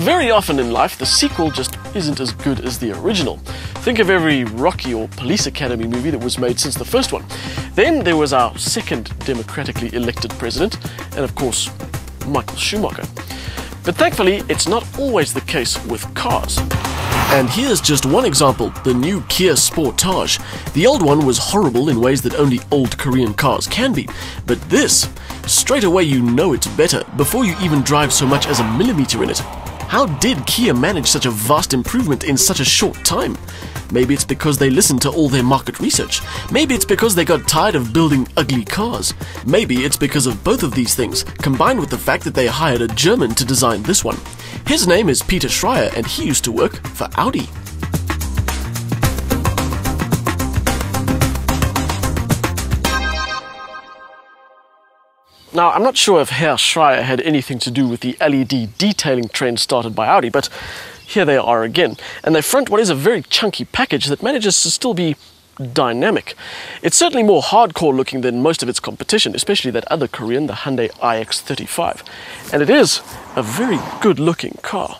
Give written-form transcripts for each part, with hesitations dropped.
very often in life, the sequel just isn't as good as the original. Think of every Rocky or Police Academy movie that was made since the first one. Then there was our second democratically elected president, and of course, Michael Schumacher. But thankfully, it's not always the case with cars. And here's just one example, the new Kia Sportage. The old one was horrible in ways that only old Korean cars can be, but this, straight away you know it's better before you even drive so much as a millimeter in it. How did Kia manage such a vast improvement in such a short time? Maybe it's because they listened to all their market research. Maybe it's because they got tired of building ugly cars. Maybe it's because of both of these things, combined with the fact that they hired a German to design this one. His name is Peter Schreier, and he used to work for Audi. Now, I'm not sure if Herr Schreier had anything to do with the LED detailing trend started by Audi, but here they are again, and they front what is a very chunky package that manages to still be dynamic. It's certainly more hardcore looking than most of its competition, especially that other Korean, the Hyundai iX35. And it is a very good looking car.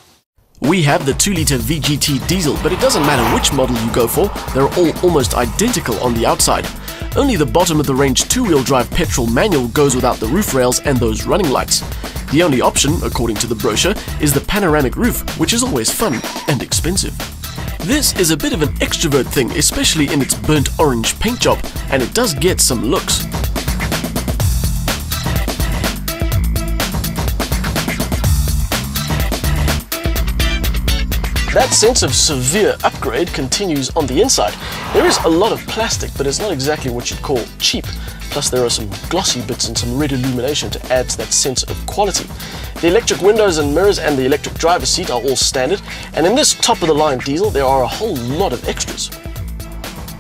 We have the 2-litre VGT diesel, but it doesn't matter which model you go for, they're all almost identical on the outside. Only the bottom of the range 2-wheel drive petrol manual goes without the roof rails and those running lights. The only option, according to the brochure, is the panoramic roof, which is always fun and expensive. This is a bit of an extrovert thing, especially in its burnt orange paint job, and it does get some looks. That sense of severe upgrade continues on the inside. There is a lot of plastic, but it's not exactly what you'd call cheap. Plus there are some glossy bits and some red illumination to add to that sense of quality. The electric windows and mirrors and the electric driver's seat are all standard, and in this top-of-the-line diesel there are a whole lot of extras.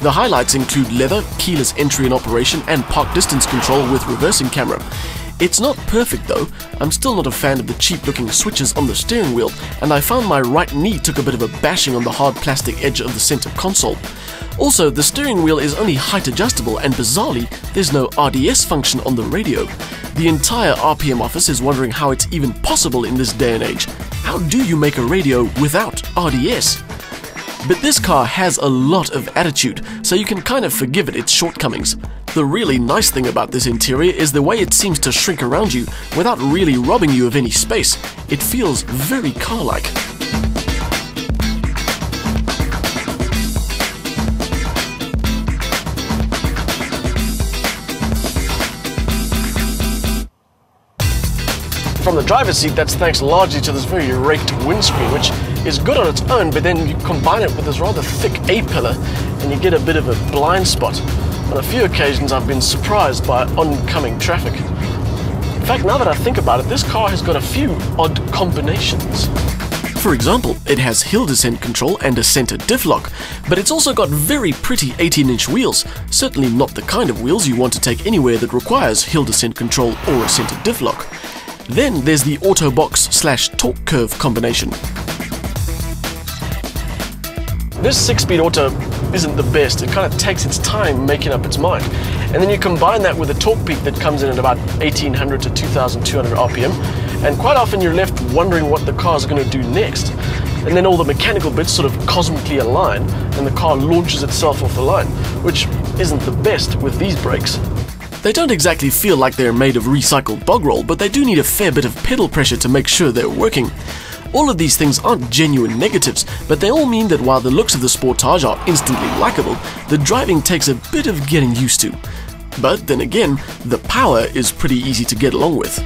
The highlights include leather, keyless entry and operation, and park distance control with reversing camera. It's not perfect though. I'm still not a fan of the cheap-looking switches on the steering wheel, and I found my right knee took a bit of a bashing on the hard plastic edge of the center console. Also, the steering wheel is only height adjustable, and bizarrely, there's no RDS function on the radio. The entire RPM office is wondering how it's even possible in this day and age. How do you make a radio without RDS? But this car has a lot of attitude, so you can kind of forgive it its shortcomings. The really nice thing about this interior is the way it seems to shrink around you without really robbing you of any space. It feels very car-like. From the driver's seat, that's thanks largely to this very raked windscreen, which is good on its own, but then you combine it with this rather thick A-pillar and you get a bit of a blind spot. On a few occasions I've been surprised by oncoming traffic. In fact, now that I think about it, this car has got a few odd combinations. For example, it has hill descent control and a center diff lock, but it's also got very pretty 18-inch wheels, certainly not the kind of wheels you want to take anywhere that requires hill descent control or a center diff lock. Then there's the auto box / torque curve combination. This 6-speed auto isn't the best. It kind of takes its time making up its mind. And then you combine that with a torque peak that comes in at about 1800 to 2200 RPM, and quite often you're left wondering what the car's going to do next. And then all the mechanical bits sort of cosmically align and the car launches itself off the line, which isn't the best with these brakes. They don't exactly feel like they're made of recycled bog roll, but they do need a fair bit of pedal pressure to make sure they're working. All of these things aren't genuine negatives, but they all mean that while the looks of the Sportage are instantly likable, the driving takes a bit of getting used to. But then again, the power is pretty easy to get along with.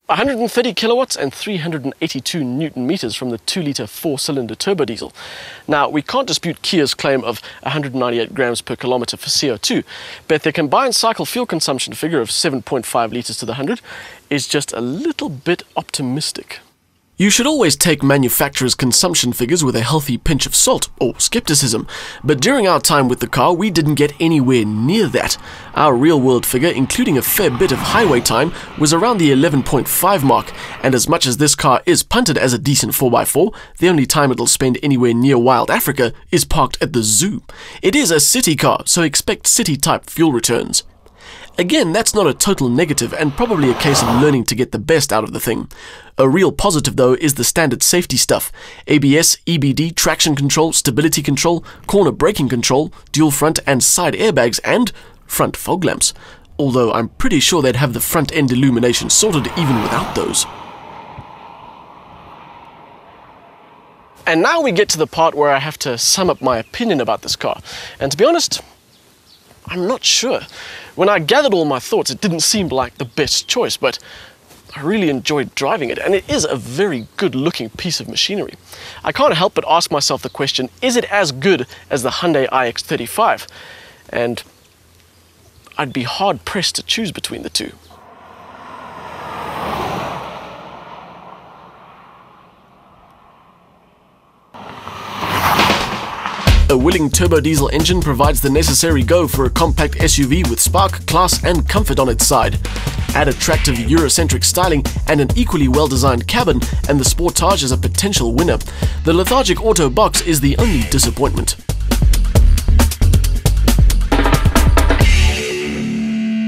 130 kilowatts and 382 newton meters from the 2-litre 4-cylinder turbo diesel. Now, we can't dispute Kia's claim of 198 grams per kilometer for CO2, but their combined cycle fuel consumption figure of 7.5 litres to the 100 is just a little bit optimistic. You should always take manufacturers' consumption figures with a healthy pinch of salt, or skepticism, but during our time with the car we didn't get anywhere near that. Our real-world figure, including a fair bit of highway time, was around the 11.5 mark, and as much as this car is punted as a decent 4x4, the only time it'll spend anywhere near wild Africa is parked at the zoo. It is a city car, so expect city-type fuel returns. Again, that's not a total negative and probably a case of learning to get the best out of the thing. A real positive though is the standard safety stuff: ABS, EBD, traction control, stability control, corner braking control, dual front and side airbags, and front fog lamps. Although I'm pretty sure they'd have the front end illumination sorted even without those. And now we get to the part where I have to sum up my opinion about this car. And to be honest, I'm not sure. When I gathered all my thoughts, it didn't seem like the best choice, but I really enjoyed driving it, and it is a very good looking piece of machinery. I can't help but ask myself the question, is it as good as the Hyundai iX35? And I'd be hard pressed to choose between the two. A willing turbo diesel engine provides the necessary go for a compact SUV with spark, class and comfort on its side. Add attractive Eurocentric styling and an equally well-designed cabin, and the Sportage is a potential winner. The lethargic auto box is the only disappointment.